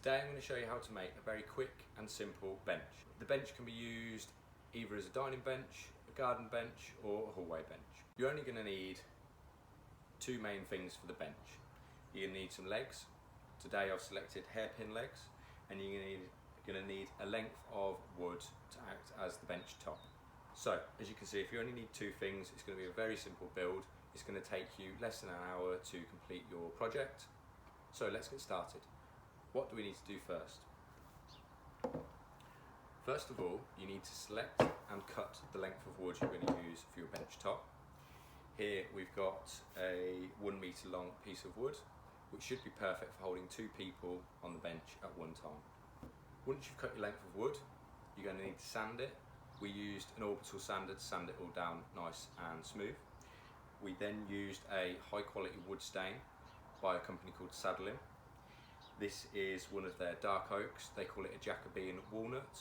Today I'm going to show you how to make a very quick and simple bench. The bench can be used either as a dining bench, a garden bench or a hallway bench. You're only going to need two main things for the bench. You're going to need some legs. Today I've selected hairpin legs, and you're going to need a length of wood to act as the bench top. So as you can see, if you only need two things, it's going to be a very simple build. It's going to take you less than an hour to complete your project. So let's get started. What do we need to do first? First of all, you need to select and cut the length of wood you're going to use for your bench top. Here we've got a 1 metre long piece of wood, which should be perfect for holding two people on the bench at one time. Once you've cut your length of wood, you're going to need to sand it. We used an orbital sander to sand it all down nice and smooth. We then used a high quality wood stain by a company called Saddling. This is one of their dark oaks. They call it a Jacobean walnut.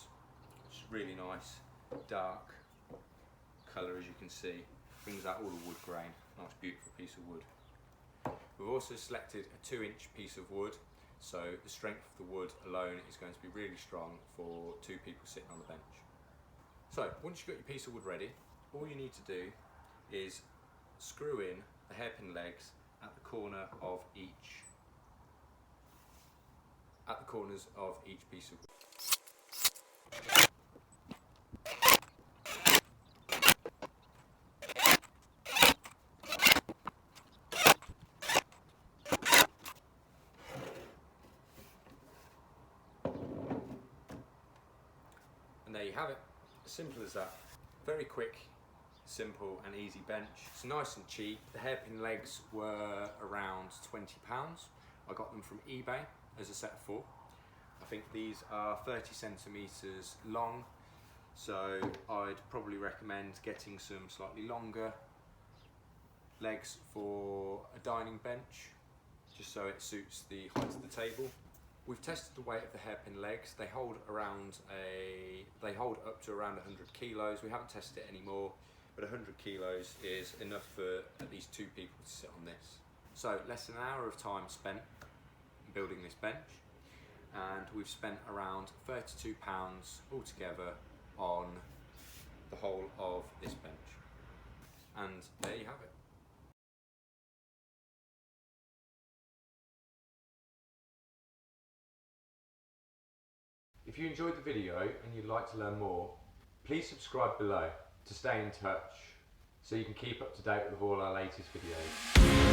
It's really nice, dark colour, as you can see. Brings out all the wood grain. Nice, beautiful piece of wood. We've also selected a 2-inch piece of wood, so the strength of the wood alone is going to be really strong for two people sitting on the bench. So once you've got your piece of wood ready, all you need to do is screw in the hairpin legs at the corners of each piece of wood. And there you have it, as simple as that. Very quick, simple and easy bench. It's nice and cheap. The hairpin legs were around £20. I got them from eBay as a set of 4. I think these are 30 centimetres long, so I'd probably recommend getting some slightly longer legs for a dining bench, just so it suits the height of the table. We've tested the weight of the hairpin legs. They hold up to around 100 kilos. We haven't tested it anymore, but 100 kilos is enough for at least two people to sit on this. So less than an hour of time spent building this bench, and we've spent around £32 altogether on the whole of this bench. And there you have it. If you enjoyed the video and you'd like to learn more, please subscribe below to stay in touch so you can keep up to date with all our latest videos.